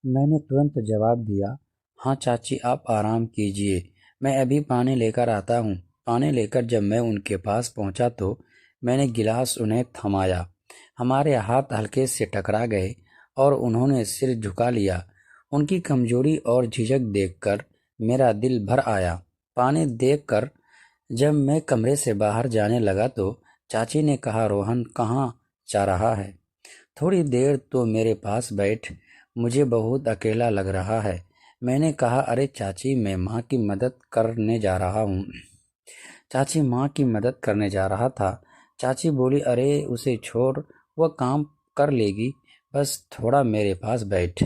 मैंने तुरंत जवाब दिया, हाँ चाची, आप आराम कीजिए, मैं अभी पानी लेकर आता हूँ। पानी लेकर जब मैं उनके पास पहुँचा तो मैंने गिलास उन्हें थमाया। हमारे हाथ हल्के से टकरा गए और उन्होंने सिर झुका लिया। उनकी कमजोरी और झिझक देखकर मेरा दिल भर आया। पानी देखकर जब मैं कमरे से बाहर जाने लगा तो चाची ने कहा, रोहन कहाँ जा रहा है? थोड़ी देर तो मेरे पास बैठ, मुझे बहुत अकेला लग रहा है। मैंने कहा, अरे चाची, मैं माँ की मदद करने जा रहा हूँ। चाची माँ की मदद करने जा रहा था। चाची बोली, अरे उसे छोड़, वह काम कर लेगी, बस थोड़ा मेरे पास बैठ,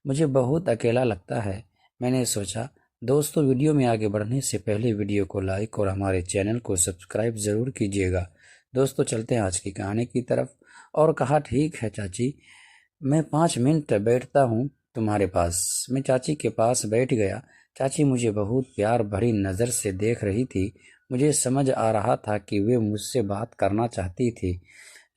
मुझे बहुत अकेला लगता है। मैंने सोचा, दोस्तों वीडियो में आगे बढ़ने से पहले वीडियो को लाइक और हमारे चैनल को सब्सक्राइब ज़रूर कीजिएगा। दोस्तों चलते हैं आज की कहानी की तरफ। और कहा, ठीक है चाची, मैं 5 मिनट बैठता हूँ तुम्हारे पास। मैं चाची के पास बैठ गया। चाची मुझे बहुत प्यार भरी नज़र से देख रही थी। मुझे समझ आ रहा था कि वे मुझसे बात करना चाहती थी,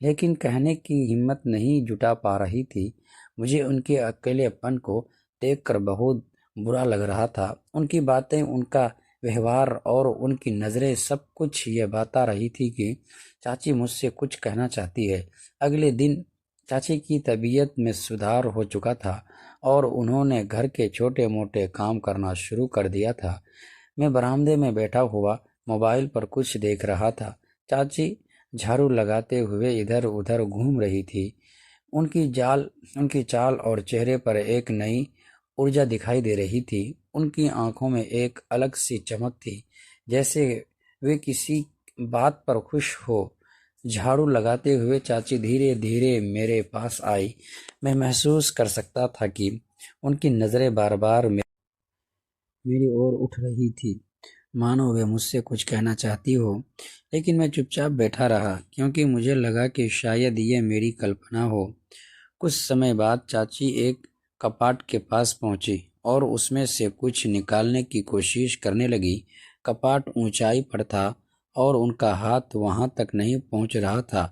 लेकिन कहने की हिम्मत नहीं जुटा पा रही थी। मुझे उनके अकेलेपन को देखकर बहुत बुरा लग रहा था। उनकी बातें, उनका व्यवहार और उनकी नज़रें सब कुछ ये बता रही थी कि चाची मुझसे कुछ कहना चाहती है। अगले दिन चाची की तबीयत में सुधार हो चुका था और उन्होंने घर के छोटे मोटे काम करना शुरू कर दिया था। मैं बरामदे में बैठा हुआ मोबाइल पर कुछ देख रहा था। चाची झाड़ू लगाते हुए इधर उधर घूम रही थी। उनकी चाल और चेहरे पर एक नई ऊर्जा दिखाई दे रही थी। उनकी आंखों में एक अलग सी चमक थी, जैसे वे किसी बात पर खुश हो। झाड़ू लगाते हुए चाची धीरे धीरे मेरे पास आई। मैं महसूस कर सकता था कि उनकी नज़रें बार बार मेरी ओर उठ रही थी, मानो वे मुझसे कुछ कहना चाहती हो। लेकिन मैं चुपचाप बैठा रहा, क्योंकि मुझे लगा कि शायद ये मेरी कल्पना हो। कुछ समय बाद चाची एक कपाट के पास पहुंची और उसमें से कुछ निकालने की कोशिश करने लगी। कपाट ऊंचाई पर था और उनका हाथ वहां तक नहीं पहुंच रहा था।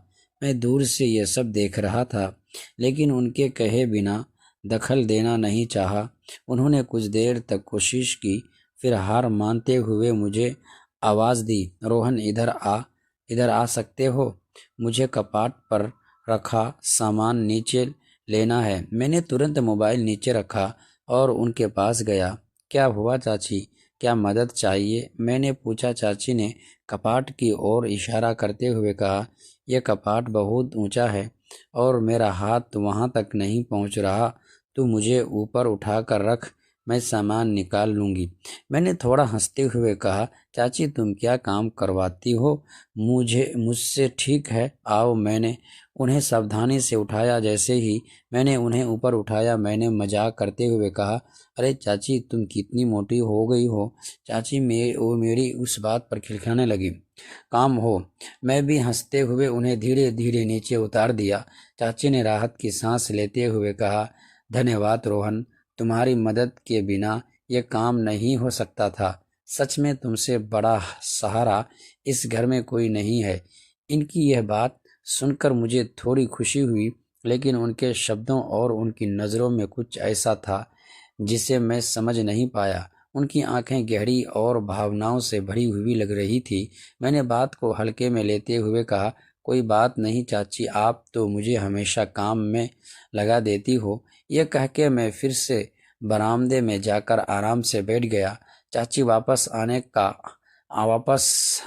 मैं दूर से यह सब देख रहा था, लेकिन उनके कहे बिना दखल देना नहीं चाहा। उन्होंने कुछ देर तक कोशिश की, फिर हार मानते हुए मुझे आवाज़ दी, रोहन इधर आ सकते हो? मुझे कपाट पर रखा सामान नीचे लेना है। मैंने तुरंत मोबाइल नीचे रखा और उनके पास गया। क्या हुआ चाची, क्या मदद चाहिए? मैंने पूछा। चाची ने कपाट की ओर इशारा करते हुए कहा, यह कपाट बहुत ऊंचा है और मेरा हाथ वहां तक नहीं पहुंच रहा। तू मुझे ऊपर उठाकर रख, मैं सामान निकाल लूँगी। मैंने थोड़ा हंसते हुए कहा, चाची तुम क्या काम करवाती हो मुझसे? ठीक है आओ। मैंने उन्हें सावधानी से उठाया। जैसे ही मैंने उन्हें ऊपर उठाया, मैंने मजाक करते हुए कहा, अरे चाची तुम कितनी मोटी हो गई हो? चाची वो मेरी उस बात पर खिलखिलाने लगी। काम हो। मैं भी हंसते हुए उन्हें धीरे धीरे नीचे उतार दिया। चाची ने राहत की सांस लेते हुए कहा, धन्यवाद रोहन, तुम्हारी मदद के बिना यह काम नहीं हो सकता था। सच में तुमसे बड़ा सहारा इस घर में कोई नहीं है। इनकी यह बात सुनकर मुझे थोड़ी खुशी हुई, लेकिन उनके शब्दों और उनकी नज़रों में कुछ ऐसा था जिसे मैं समझ नहीं पाया। उनकी आंखें गहरी और भावनाओं से भरी हुई लग रही थी। मैंने बात को हल्के में लेते हुए कहा, कोई बात नहीं चाची, आप तो मुझे हमेशा काम में लगा देती हो। यह कह के मैं फिर से बरामदे में जाकर आराम से बैठ गया। चाची वापस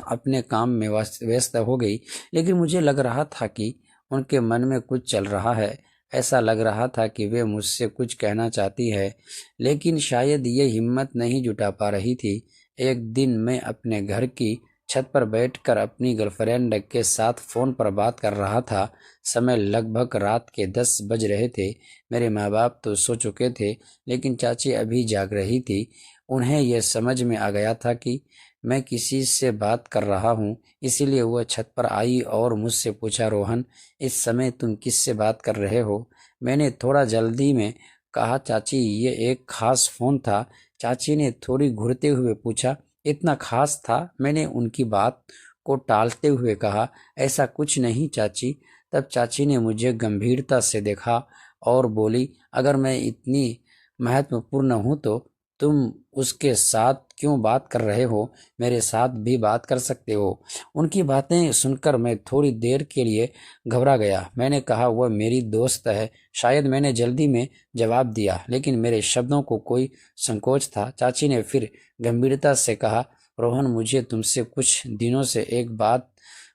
अपने काम में व्यस्त हो गई, लेकिन मुझे लग रहा था कि उनके मन में कुछ चल रहा है। ऐसा लग रहा था कि वे मुझसे कुछ कहना चाहती है, लेकिन शायद ये हिम्मत नहीं जुटा पा रही थी। एक दिन मैं अपने घर की छत पर बैठकर अपनी गर्लफ्रेंड के साथ फ़ोन पर बात कर रहा था। समय लगभग रात के 10 बज रहे थे। मेरे माँ बाप तो सो चुके थे, लेकिन चाची अभी जाग रही थी। उन्हें यह समझ में आ गया था कि मैं किसी से बात कर रहा हूँ, इसीलिए वह छत पर आई और मुझसे पूछा, रोहन इस समय तुम किससे बात कर रहे हो? मैंने थोड़ा जल्दी में कहा, चाची ये एक खास फ़ोन था। चाची ने थोड़ी घूरते हुए पूछा, इतना खास था? मैंने उनकी बात को टालते हुए कहा, ऐसा कुछ नहीं चाची। तब चाची ने मुझे गंभीरता से देखा और बोली, अगर मैं इतनी महत्वपूर्ण हूँ तो तुम उसके साथ क्यों बात कर रहे हो? मेरे साथ भी बात कर सकते हो। उनकी बातें सुनकर मैं थोड़ी देर के लिए घबरा गया। मैंने कहा, वह मेरी दोस्त है। शायद मैंने जल्दी में जवाब दिया, लेकिन मेरे शब्दों को कोई संकोच था। चाची ने फिर गंभीरता से कहा, रोहन, मुझे तुमसे कुछ दिनों से एक बात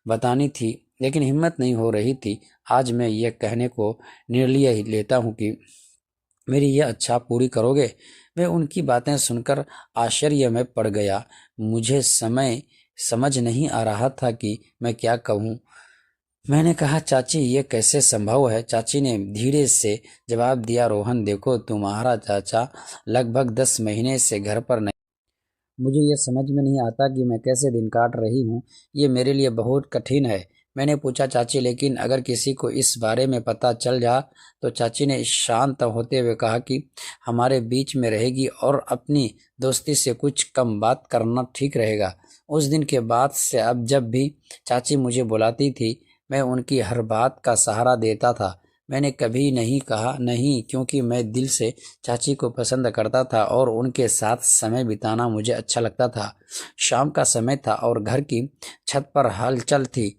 बतानी थी, लेकिन हिम्मत नहीं हो रही थी। आज मैं यह कहने को निर्णय ही लेता हूँ कि मेरी यह इच्छा पूरी करोगे? मैं उनकी बातें सुनकर आश्चर्य में पड़ गया। मुझे समझ नहीं आ रहा था कि मैं क्या कहूँ। मैंने कहा, चाची, ये कैसे संभव है? चाची ने धीरे से जवाब दिया, रोहन, देखो, तुम्हारा चाचा लगभग 10 महीने से घर पर नहीं। मुझे ये समझ में नहीं आता कि मैं कैसे दिन काट रही हूँ। ये मेरे लिए बहुत कठिन है। मैंने पूछा, चाची, लेकिन अगर किसी को इस बारे में पता चल जा तो? चाची ने शांत होते हुए कहा कि हमारे बीच में रहेगी और अपनी दोस्ती से कुछ कम बात करना ठीक रहेगा। उस दिन के बाद से अब जब भी चाची मुझे बुलाती थी, मैं उनकी हर बात का सहारा देता था। मैंने कभी नहीं कहा नहीं, क्योंकि मैं दिल से चाची को पसंद करता था और उनके साथ समय बिताना मुझे अच्छा लगता था। शाम का समय था और घर की छत पर हलचल थी।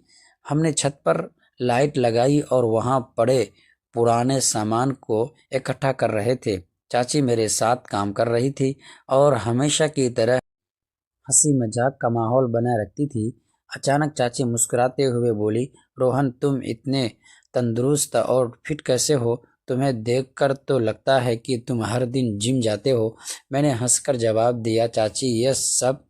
हमने छत पर लाइट लगाई और वहां पड़े पुराने सामान को इकट्ठा कर रहे थे। चाची मेरे साथ काम कर रही थी और हमेशा की तरह हंसी मजाक का माहौल बनाए रखती थी। अचानक चाची मुस्कुराते हुए बोली, रोहन, तुम इतने तंदुरुस्त और फिट कैसे हो? तुम्हें देखकर तो लगता है कि तुम हर दिन जिम जाते हो। मैंने हंसकर जवाब दिया, चाची, यह सब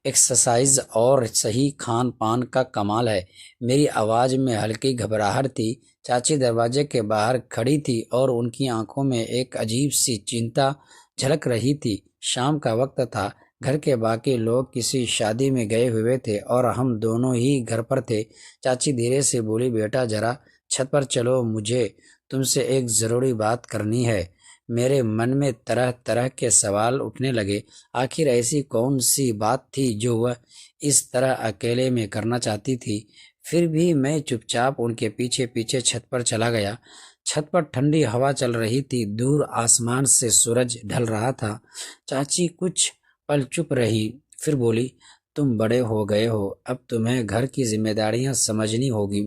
एक्सरसाइज और सही खान पान का कमाल है। मेरी आवाज़ में हल्की घबराहट थी। चाची दरवाजे के बाहर खड़ी थी और उनकी आंखों में एक अजीब सी चिंता झलक रही थी। शाम का वक्त था। घर के बाकी लोग किसी शादी में गए हुए थे और हम दोनों ही घर पर थे। चाची धीरे से बोली, बेटा, जरा छत पर चलो, मुझे तुमसे एक ज़रूरी बात करनी है। मेरे मन में तरह तरह के सवाल उठने लगे। आखिर ऐसी कौन सी बात थी जो वह इस तरह अकेले में करना चाहती थी? फिर भी मैं चुपचाप उनके पीछे पीछे छत पर चला गया। छत पर ठंडी हवा चल रही थी। दूर आसमान से सूरज ढल रहा था। चाची कुछ पल चुप रही, फिर बोली, तुम बड़े हो गए हो, अब तुम्हें घर की जिम्मेदारियां समझनी होगी।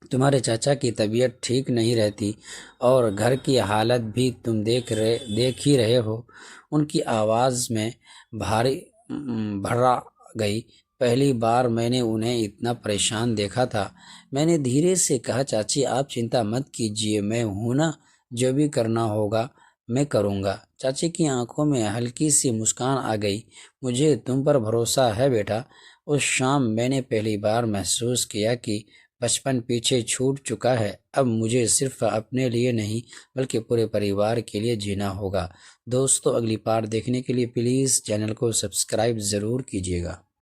तुम्हारे चाचा की तबीयत ठीक नहीं रहती और घर की हालत भी तुम देख ही रहे हो। उनकी आवाज़ में भारी भरा गई। पहली बार मैंने उन्हें इतना परेशान देखा था। मैंने धीरे से कहा, चाची, आप चिंता मत कीजिए, मैं हूं ना, जो भी करना होगा मैं करूँगा। चाची की आंखों में हल्की सी मुस्कान आ गई। मुझे तुम पर भरोसा है, बेटा। उस शाम मैंने पहली बार महसूस किया कि बचपन पीछे छूट चुका है। अब मुझे सिर्फ अपने लिए नहीं, बल्कि पूरे परिवार के लिए जीना होगा। दोस्तों, अगली पार्ट देखने के लिए प्लीज़ चैनल को सब्सक्राइब ज़रूर कीजिएगा।